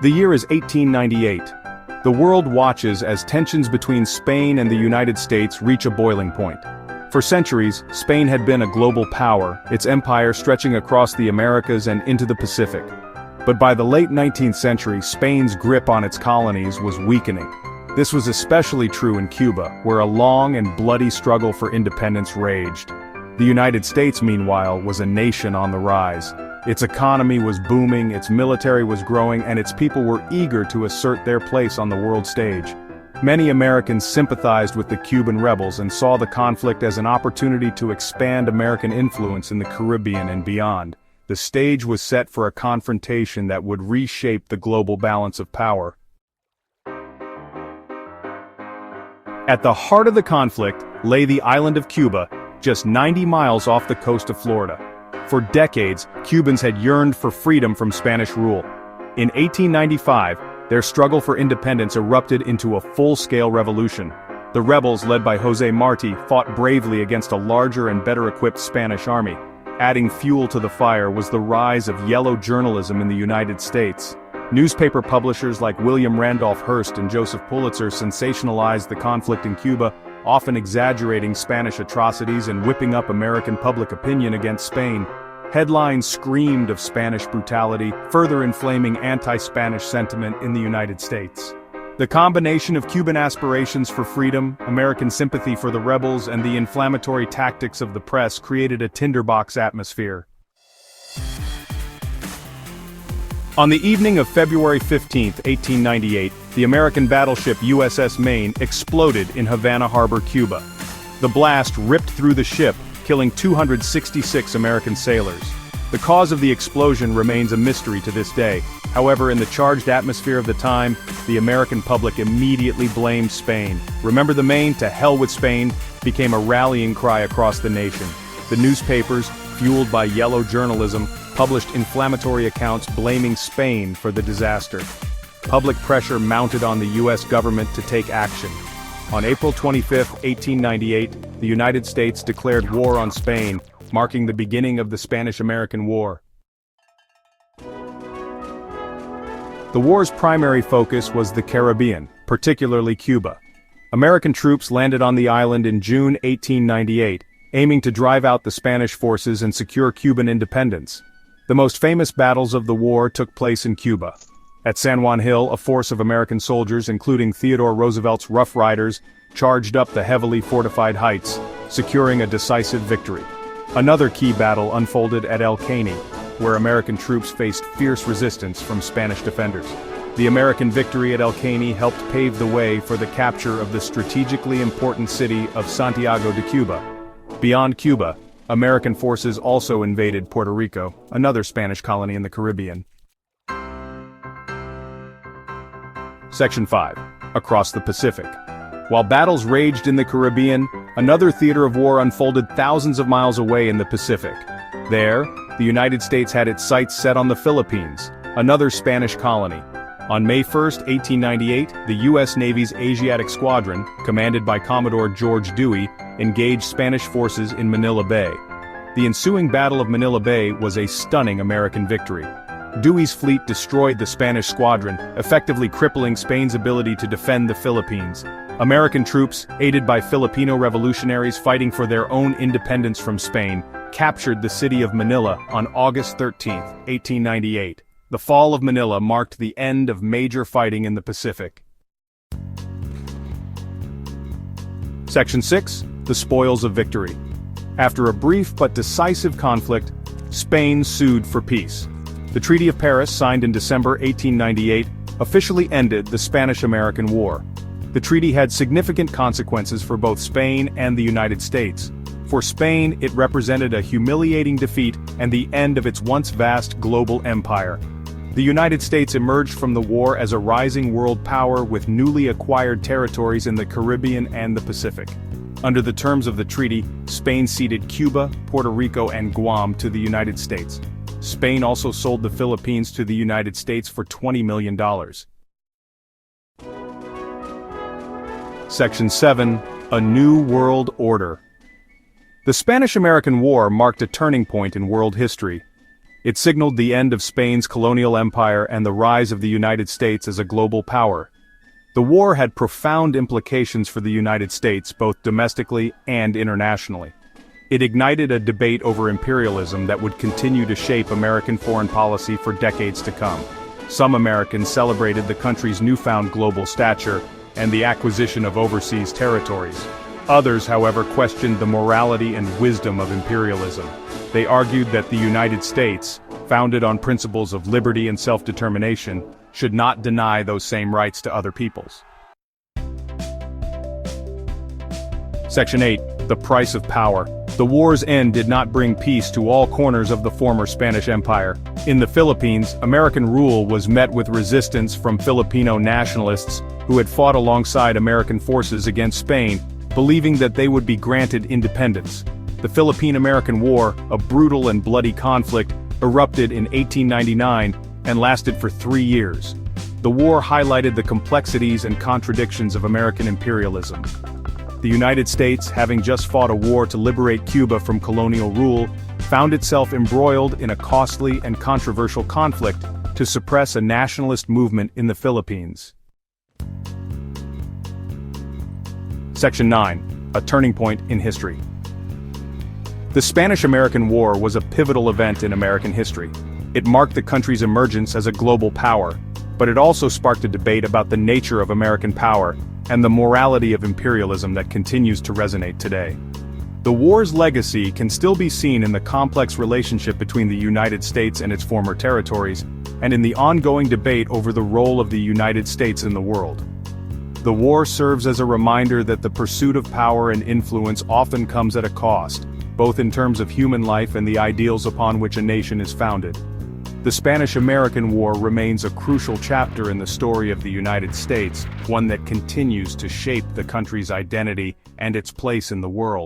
The year is 1898. The world watches as tensions between Spain and the United States reach a boiling point. For centuries, Spain had been a global power, its empire stretching across the Americas and into the Pacific. But by the late 19th century, Spain's grip on its colonies was weakening. This was especially true in Cuba, where a long and bloody struggle for independence raged. The United States, meanwhile, was a nation on the rise. Its economy was booming, its military was growing, and its people were eager to assert their place on the world stage. Many Americans sympathized with the Cuban rebels and saw the conflict as an opportunity to expand American influence in the Caribbean and beyond. The stage was set for a confrontation that would reshape the global balance of power. At the heart of the conflict lay the island of Cuba, just 90 miles off the coast of Florida. For decades, Cubans had yearned for freedom from Spanish rule. In 1895, their struggle for independence erupted into a full-scale revolution. The rebels, led by José Martí, fought bravely against a larger and better-equipped Spanish army. Adding fuel to the fire was the rise of yellow journalism in the United States. Newspaper publishers like William Randolph Hearst and Joseph Pulitzer sensationalized the conflict in Cuba, often exaggerating Spanish atrocities and whipping up American public opinion against Spain. Headlines screamed of Spanish brutality, further inflaming anti-Spanish sentiment in the United States. The combination of Cuban aspirations for freedom, American sympathy for the rebels, and the inflammatory tactics of the press created a tinderbox atmosphere. On the evening of February 15, 1898, the American battleship USS Maine exploded in Havana Harbor, Cuba. The blast ripped through the ship, killing 266 American sailors. The cause of the explosion remains a mystery to this day. However, in the charged atmosphere of the time, the American public immediately blamed Spain. "Remember the Maine, to hell with Spain," became a rallying cry across the nation. The newspapers, fueled by yellow journalism, published inflammatory accounts blaming Spain for the disaster. Public pressure mounted on the U.S. government to take action. On April 25, 1898, the United States declared war on Spain, marking the beginning of the Spanish-American War. The war's primary focus was the Caribbean, particularly Cuba. American troops landed on the island in June 1898, aiming to drive out the Spanish forces and secure Cuban independence. The most famous battles of the war took place in Cuba. At San Juan Hill, a force of American soldiers, including Theodore Roosevelt's Rough Riders, charged up the heavily fortified heights, securing a decisive victory. Another key battle unfolded at Caney, where American troops faced fierce resistance from Spanish defenders. The American victory at Caney helped pave the way for the capture of the strategically important city of Santiago de Cuba. Beyond Cuba, American forces also invaded Puerto Rico, another Spanish colony in the Caribbean. Section 5. Across the Pacific. While battles raged in the Caribbean, another theater of war unfolded thousands of miles away in the Pacific. There, the United States had its sights set on the Philippines, another Spanish colony. On May 1, 1898, the U.S. Navy's Asiatic Squadron, commanded by Commodore George Dewey, engaged Spanish forces in Manila Bay. The ensuing Battle of Manila Bay was a stunning American victory. Dewey's fleet destroyed the Spanish squadron, effectively crippling Spain's ability to defend the Philippines. American troops, aided by Filipino revolutionaries fighting for their own independence from Spain, captured the city of Manila on August 13, 1898. The fall of Manila marked the end of major fighting in the Pacific. Section 6. The Spoils of Victory. After a brief but decisive conflict, Spain sued for peace. The Treaty of Paris, signed in December 1898, officially ended the Spanish-American War. The treaty had significant consequences for both Spain and the United States. For Spain, it represented a humiliating defeat and the end of its once vast global empire. The United States emerged from the war as a rising world power with newly acquired territories in the Caribbean and the Pacific. Under the terms of the treaty, Spain ceded Cuba, Puerto Rico, and Guam to the United States. Spain also sold the Philippines to the United States for $20 million. Section 7. A New World Order. The Spanish-American War marked a turning point in world history. It signaled the end of Spain's colonial empire and the rise of the United States as a global power. The war had profound implications for the United States both domestically and internationally. It ignited a debate over imperialism that would continue to shape American foreign policy for decades to come. Some Americans celebrated the country's newfound global stature and the acquisition of overseas territories. Others, however, questioned the morality and wisdom of imperialism. They argued that the United States, founded on principles of liberty and self-determination, should not deny those same rights to other peoples. Section 8. The price of power. The war's end did not bring peace to all corners of the former Spanish Empire. In the Philippines, American rule was met with resistance from Filipino nationalists who had fought alongside American forces against Spain, believing that they would be granted independence. The Philippine-American War, a brutal and bloody conflict, erupted in 1899 and lasted for 3 years. The war highlighted the complexities and contradictions of American imperialism. The United States, having just fought a war to liberate Cuba from colonial rule, found itself embroiled in a costly and controversial conflict to suppress a nationalist movement in the Philippines. Section 9. A turning point in history. The Spanish-American War was a pivotal event in American history. It marked the country's emergence as a global power, but it also sparked a debate about the nature of American power and the morality of imperialism that continues to resonate today. The war's legacy can still be seen in the complex relationship between the United States and its former territories, and in the ongoing debate over the role of the United States in the world. The war serves as a reminder that the pursuit of power and influence often comes at a cost, both in terms of human life and the ideals upon which a nation is founded. The Spanish-American War remains a crucial chapter in the story of the United States, one that continues to shape the country's identity and its place in the world.